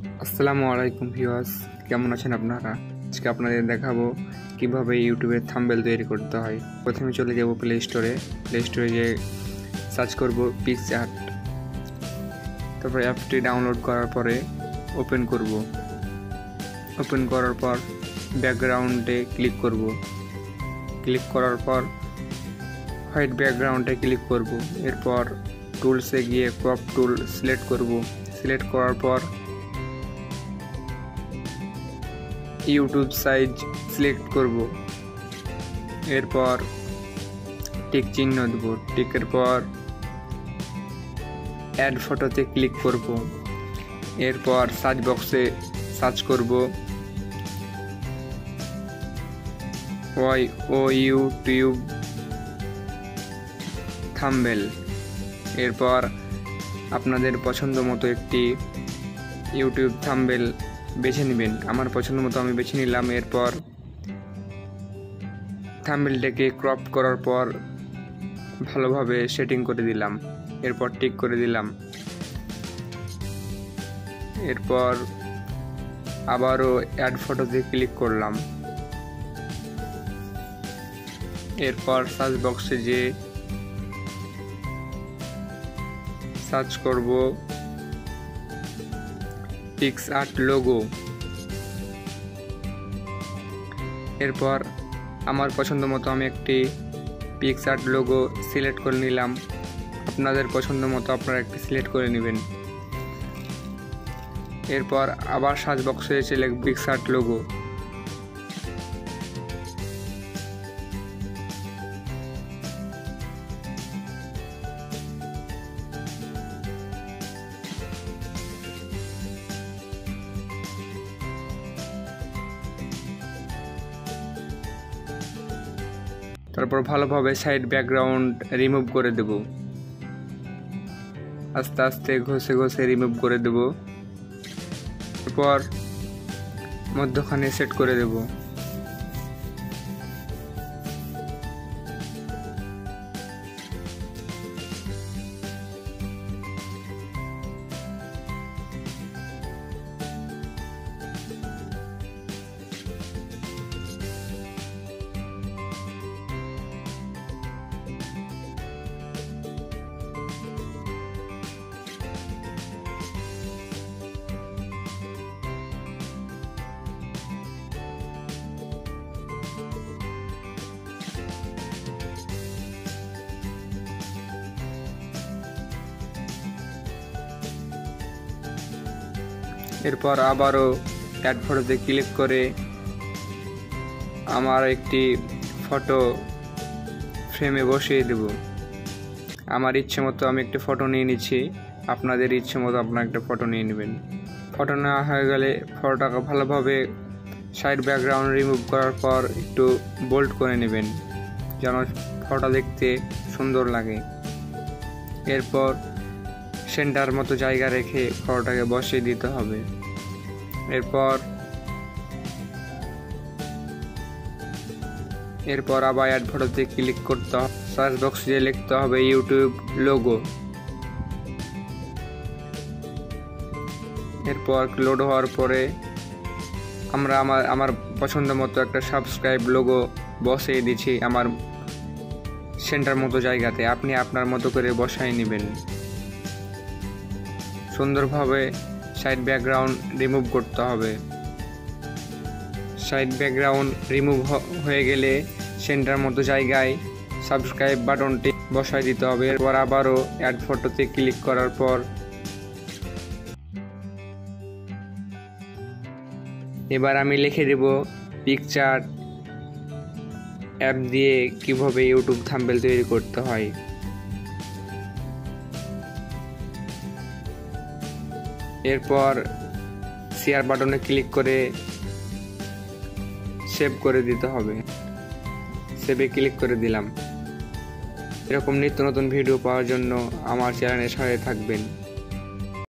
আসসালামু আলাইকুম ভিউয়ার্স, কেমন আছেন আপনারা? আজকে আপনাদের দেখাবো কিভাবে ইউটিউবের থাম্বনেল তৈরি করতে হয়। প্রথমে চলে যাব প্লে স্টোরে গিয়ে সার্চ করব পিক্সআর্ট। তারপর অ্যাপটি ডাউনলোড করার পরে ওপেন করব। ওপেন করার পর ব্যাকগ্রাউন্ডে ক্লিক করব। ক্লিক করার পর হোয়াইট ব্যাকগ্রাউন্ডে ক্লিক করব। এরপর টুলসে গিয়ে ক্রপ টুল সিলেক্ট করব। সিলেক্ট করার পর ইউটিউব সাইজ সিলেক্ট করব। এরপর টিক চিহ্ন দেব। টিকের পর অ্যাড ফটোতে ক্লিক করব। এরপর সার্চ বক্সে সার্চ করব ইউটিউব থাম্বনেল। এরপর আপনাদের পছন্দ মতো একটি ইউটিউব থাম্বনেল বেছে নেবেন। আমার পছন্দ মতো আমি বেছে নিলাম। এরপর থাম্বনেলটাকে ক্রপ করার পর ভালোভাবে সেটিং করে দিলাম। এরপর টিক করে দিলাম। এরপর আবারও অ্যাড ফটোতে ক্লিক করলাম। এরপর সার্চ বক্সে যে সার্চ করব পিক্সআর্ট লোগো। এরপর আমার পছন্দ মতো আমি একটি পিক্সআর্ট লোগো সিলেক্ট করে নিলাম। আপনাদের পছন্দ মতো আপনারা একটি সিলেক্ট করে নেবেন। এরপর আবার সার্চ বক্সে এসে লিখব পিক্সআর্ট লোগো। তারপর ভালোভাবে সাইড ব্যাকগ্রাউন্ড রিমুভ করে দেব। আস্তে আস্তে ঘষে ঘষে রিমুভ করে দেব। এরপর মধ্যখানে সেট করে দেব। এরপর আবারও অ্যাড ফটোতে ক্লিক করে আমার একটি ফটো ফ্রেমে বসিয়ে দেব। আমার ইচ্ছে মতো আমি একটি ফটো নিয়ে নিচ্ছি। আপনাদের ইচ্ছে মতো আপনারা একটা ফটো নিয়ে নেবেন। ফটো নেওয়া হয়ে গেলে ফটোটাকে ভালোভাবে সাইড ব্যাকগ্রাউন্ড রিমুভ করার পর একটু বোল্ড করে নেবেন যেন ফটো দেখতে সুন্দর লাগে। এরপর সেন্টার মতো জায়গা রেখে ফটোটাকে বসিয়ে দিতে হবে। এরপর আবার অ্যাড ফটোতে ক্লিক করতে হবে। সার্চ বক্সে লিখতে হবে ইউটিউব লোগো। এরপর লোড হওয়ার পরে আমরা আমার পছন্দ মতো একটা সাবস্ক্রাইব লোগো বসিয়ে দিচ্ছি আমার সেন্টার মতো জায়গাতে। আপনি আপনার মতো করে বসাই নেবেন। সুন্দরভাবে সাইড ব্যাকগ্রাউন্ড রিমুভ করতে হবে। সাইড ব্যাকগ্রাউন্ড রিমুভ হয়ে গেলে সেন্টার মতো জায়গায় সাবস্ক্রাইব বাটনটি বসাই দিতে হবে। এরপর আবারও অ্যাড ফটোতে ক্লিক করার পর এবার আমি লিখে দেব পিক্সআর্ট অ্যাপ দিয়ে কিভাবে ইউটিউব থাম্বনেল তৈরি করতে হয়। এরপর শেয়ার বাটনে ক্লিক করে সেভ করে দিতে হবে। সেভে ক্লিক করে দিলাম। এরকম নিত্য নতুন ভিডিও পাওয়ার জন্য আমার চ্যানেলের সাথে থাকবেন।